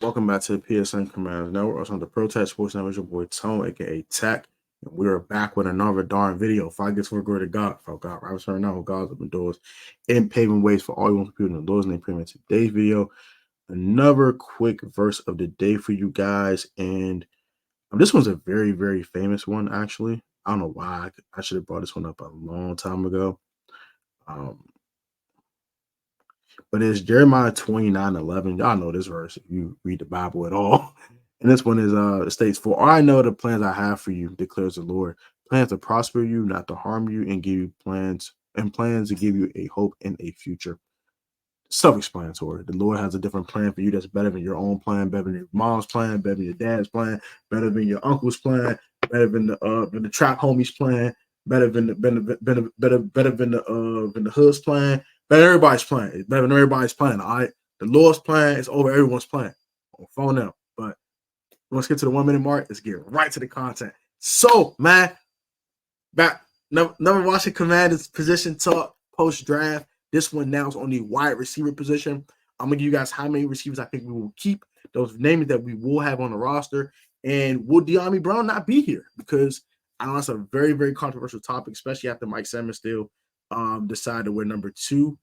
Welcome back to the PSN Commanders Network. Also on the Protest Sports Network, your boy Tone, aka Tech. And we are back with another darn video. If I get to glory to God, for God, right? Turn now, God's open doors and paving ways for all you want people in the Lord's name. Pretty much today's video. Another quick verse of the day for you guys. And this one's a very, very famous one, actually. I don't know why. I should have brought this one up a long time ago. Um, But it's Jeremiah 29:11. Y'all know this verse if you read the Bible at all. And this one is it states, "For I know the plans I have for you, declares the Lord. Plans to prosper you, not to harm you, and give you plans to give you a hope and a future." Self-explanatory. The Lord has a different plan for you that's better than your own plan, better than your mom's plan, better than your dad's plan, better than your uncle's plan, better than the trap homie's plan, better than the hood's plan, better than everybody's plan. It's better than everybody's plan. All right. The Lord's plan is over everyone's plan. On phone now. But let's get to the 1 minute mark. Let's get right to the content. So, man, back never watching Commanders position talk post draft. This one now is on the wide receiver position. I'm gonna give you guys how many receivers I think we will keep, those names that we will have on the roster, and will Dyami Brown not be here? Because I know that's a very, very controversial topic, especially after Mike Simmons still decided to wear number 2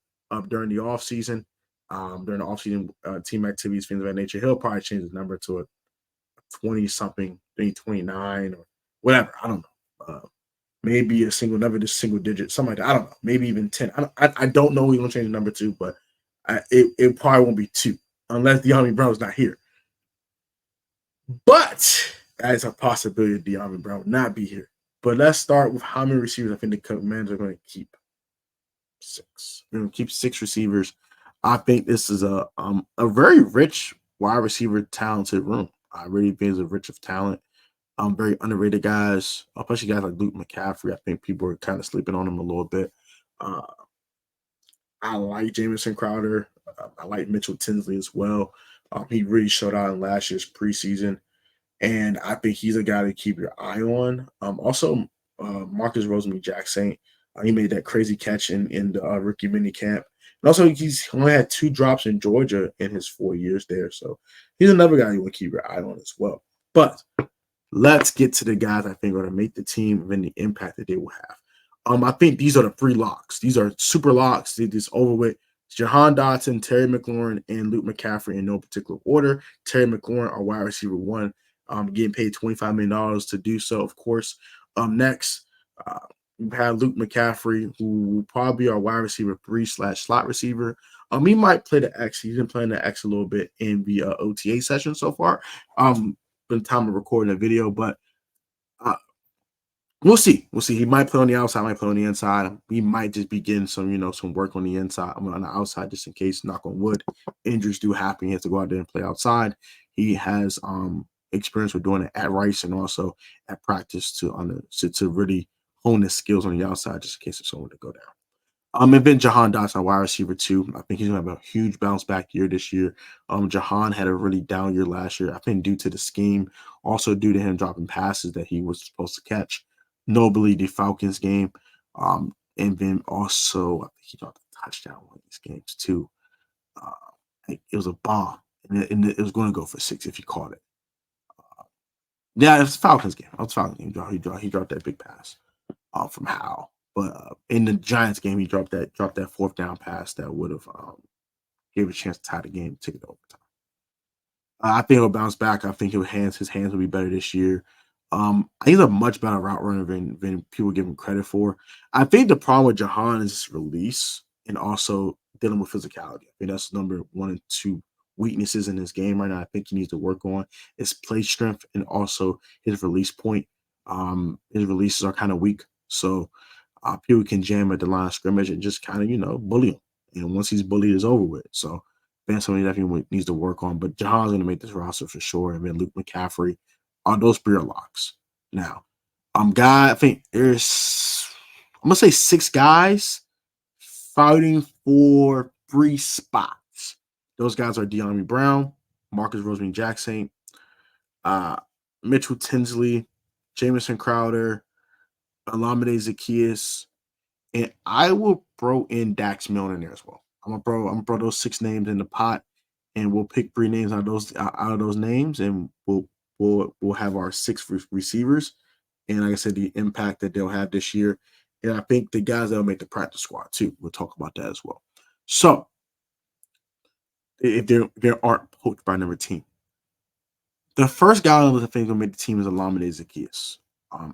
during the offseason. During the offseason team activities, things of that nature. He'll probably change his number to a 20 something, 29 or whatever. I don't know. Maybe a single number, just single digit, something like that. I don't know. Maybe even 10. I don't know. He's gonna change the number 2, but it probably won't be 2 unless Dyami Brown's not here. But that is a possibility Dyami Brown will not be here. But let's start with how many receivers I think the Commanders are going to keep. 6. We're going to keep 6 receivers. I think this is a very rich wide receiver talented room. I really think it's a rich of talent. Very underrated guys, especially guys like Luke McCaffrey. I think people are kind of sleeping on him a little bit. Uh, I like Jamison Crowder. I like Mitchell Tinsley as well. He really showed out in last year's preseason, and I think he's a guy to keep your eye on. Also, Marcus Rosemary-Jackson. He made that crazy catch in the rookie mini camp. And also, he's only had 2 drops in Georgia in his 4 years there. So he's another guy you want to keep your eye on as well. But let's get to the guys I think are going to make the team and the impact that they will have. I think these are the 3 locks. These are super locks. They just over with. Jahan Dotson, Terry McLaurin, and Luke McCaffrey in no particular order. Terry McLaurin, our wide receiver 1, getting paid $25 million to do so, of course. Next, we have Luke McCaffrey, who will probably be our wide receiver 3/slot receiver. He might play the X. He's been playing the X a little bit in the OTA session so far. Been time of recording the video, but we'll see. We'll see. He might play on the outside, might play on the inside. He might just be getting some work on the inside, on the outside, just in case, knock on wood, injuries do happen. He has to go out there and play outside. He has experience with doing it at Rice and also at practice to really hone his skills on the outside, just in case if someone to go down. And then Jahan Dotson, wide receiver 2. I think he's gonna have a huge bounce back year this year. Jahan had a really down year last year. I think due to the scheme, also due to him dropping passes that he was supposed to catch. Notably, the Falcons game, and then also I think he dropped a touchdown one of these games too. It was a bomb, and it was going to go for 6 if you caught it. Yeah, it was Falcons game. It was Falcons game. He dropped that big pass from Howell. But in the Giants game, he dropped that 4th down pass that would have gave a chance to tie the game, take it to overtime. I think he'll bounce back. I think his hands will be better this year. He's a much better route runner than people give him credit for. I think the problem with Jahan is his release and also dealing with physicality. I think that's number 1 and 2 weaknesses in his game right now. I think he needs to work on his play strength and also his release point. His releases are kind of weak, so people can jam at the line of scrimmage and just kind of bully him. And once he's bullied, it's over with. So that's something he definitely needs to work on. But Jahan's going to make this roster for sure. And then Luke McCaffrey, all those 3 locks. Now, I think I'm gonna say 6 guys fighting for 3 spots. Those guys are Dyami Brown, Marcus Rosemary-Jackson, Mitchell Tinsley, Jamison Crowder, Olamide Zaccheaus, and I will throw in Dax Milne in there as well. I'm gonna throw those 6 names in the pot, and we'll pick 3 names out of those names, and we'll have our 6 receivers, and like I said, the impact that they'll have this year, and I think the guys that'll make the practice squad too. We'll talk about that as well. So if there aren't poached by another team, the first guy on the list I think will make the team is Olamide Zaccheaus.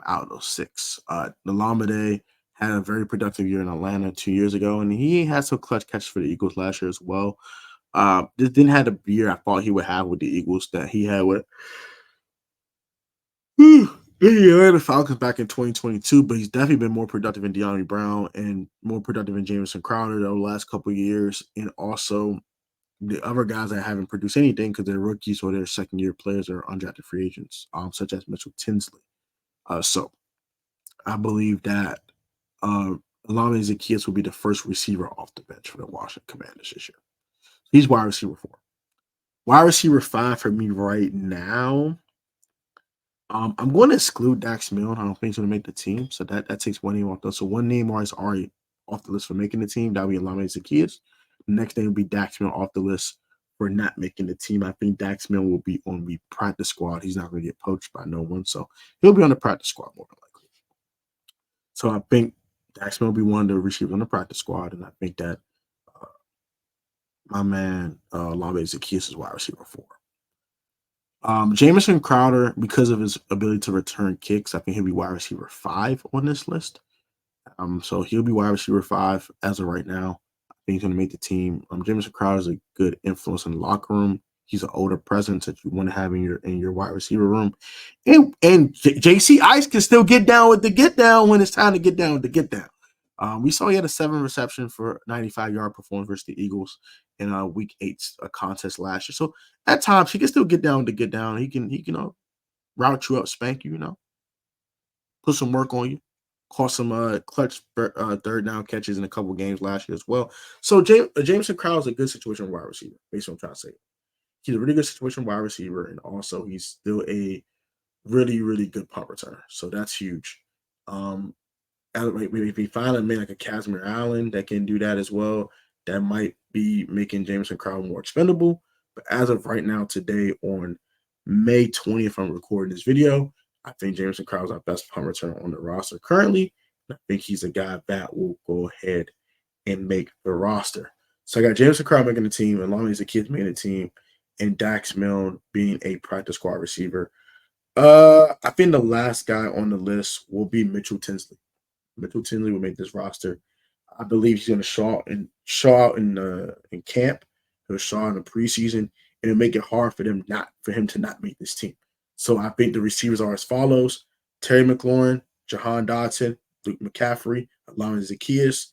Out of those 6, Olamide had a very productive year in Atlanta 2 years ago, and he had some clutch catches for the Eagles last year as well. This didn't have the year I thought he would have with the Eagles that he had with the Atlanta Falcons back in 2022, but he's definitely been more productive in Dyami Brown and more productive in Jamison Crowder the last couple of years, and also the other guys that haven't produced anything because they're rookies or they're second-year players or undrafted free agents, such as Mitchell Tinsley. So I believe that Alame Zaccheaus will be the first receiver off the bench for the Washington Commanders this year. He's wide receiver 4. Wide receiver 5 for me right now. I'm going to exclude Dax Milne. I don't think he's going to make the team, so that takes one name off. So one name is already off the list for making the team. That would be Alame Zaccheaus. The next name would be Dax Milne off the list for not making the team. I think Dax Milne will be on the practice squad. He's not going to get poached by no one, so he'll be on the practice squad more than likely. So I think Dax Milne will be one of the receivers on the practice squad, and I think that my man Alame Zaccheaus is wide receiver 4. Jamison Crowder, because of his ability to return kicks, I think he'll be wide receiver 5 on this list. So he'll be wide receiver 5 as of right now. I think he's going to make the team. Jamison Crowder is a good influence in the locker room. He's an older presence that you want to have in your wide receiver room. And JC Ice can still get down with the get down when it's time to get down with the get down. We saw he had a 7 reception for 95-yard performance versus the Eagles in week 8 contest last year. So at times he can still get down to get down. He can route you up, spank you, put some work on you. Caught some clutch third down catches in a couple games last year as well. So Jamison Crowder is a good situation wide receiver, based on what I'm trying to say. He's a really good situation wide receiver, and also he's still a really, really good punt returner. So that's huge. Maybe if we find a man like a Casimir Allen that can do that as well, that might be making Jamison Crowder more expendable. But as of right now, today on May 20th, I'm recording this video, I think Jamison Crowder is our best punt returner on the roster currently. I think he's a guy that will go ahead and make the roster. So I got Jamison Crowder making the team, Alame Zaccheaus making the team, and Dax Milne being a practice squad receiver. I think the last guy on the list will be Mitchell Tinsley. Mitchell Tinsley will make this roster. I believe he's going to show out in camp. He'll show out in the preseason, and it'll make it hard for him to not make this team. So I think the receivers are as follows: Terry McLaurin, Jahan Dotson, Luke McCaffrey, Alame Zaccheaus,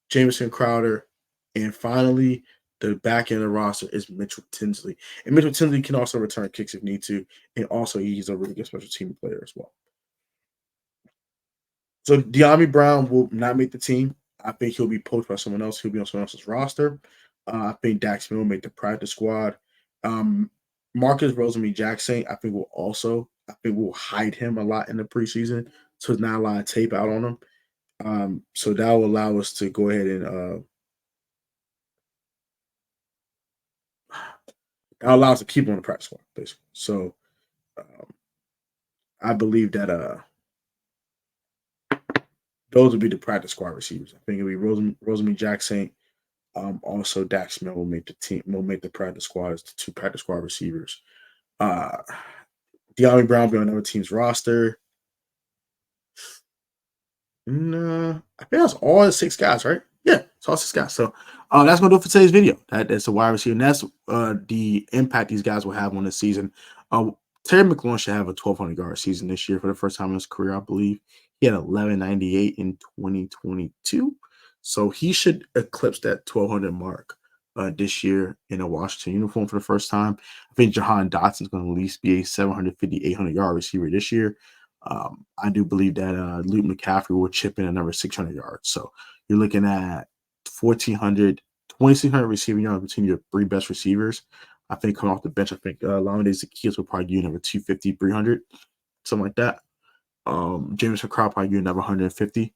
Jamison Crowder, and finally the back end of the roster is Mitchell Tinsley. And Mitchell Tinsley can also return kicks if need to, and also he's a really good special team player as well. So Dyami Brown will not make the team. I think he'll be poached by someone else. He'll be on someone else's roster. I think Dax Milne will make the practice squad. Marcus Rosamond-Jackson, I think we'll hide him a lot in the preseason, so there's not a lot of tape out on him. So that will allow us to go ahead and that allows us to keep him on the practice squad, basically. So I believe that those would be the practice squad receivers. I think it'll be Rosamond-Jackson. Also, Dax Milne will make the team. Will make the practice squad as the 2 practice squad receivers. Dyami Brown will be on another team's roster. No, I think that's all the 6 guys, right? Yeah, it's all 6 guys. So that's gonna do it for today's video. That's a wide receiver, and that's the impact these guys will have on the season. Terry McLaurin should have a 1,200-yard season this year for the first time in his career, I believe. He had 1198 in 2022, so he should eclipse that 1,200 mark this year in a Washington uniform for the first time. I think Jahan Dotson is going to at least be a 750, 800-yard receiver this year. I do believe that Luke McCaffrey will chip in another 600 yards. So you're looking at 1,400, 2,600 receiving yards between your 3 best receivers. I think coming off the bench, I think Alame Zaccheaus will probably give another 250, 300, something like that. Jamison Crowder probably give another 150.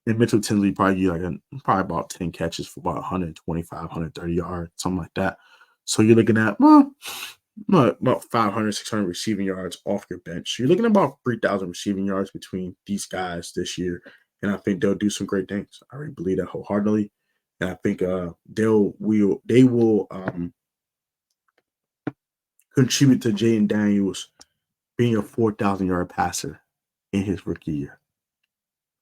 And Mitchell Tinsley probably give probably about 10 catches for about 125, 130 yards, something like that. So you're looking at, well, about 500, 600 receiving yards off your bench. So you're looking at about 3,000 receiving yards between these guys this year. And I think they'll do some great things. I really believe that wholeheartedly. And I think they will contribute to Jaden Daniels being a 4,000-yard passer in his rookie year.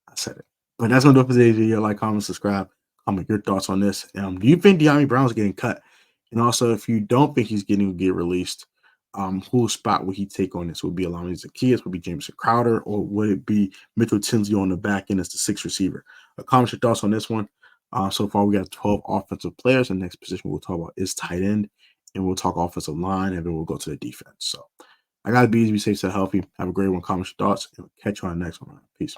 I said it. But that's going to do it for today's video. Like, comment, subscribe. Comment your thoughts on this. Do you think Dyami Brown's getting cut? And also, if you don't think he's getting to get released, whose spot would he take on this? Would it be Alani Zacchaeus? Would it be Jameson Crowder? Or would it be Mitchell Tinsley on the back end as the sixth receiver? Comment your thoughts on this one. So far, we got 12 offensive players. The next position we'll talk about is tight end. And we'll talk offensive line, and then we'll go to the defense. So I got to be safe, stay healthy. Have a great one. Comment your thoughts, and we'll catch you on the next one. Peace.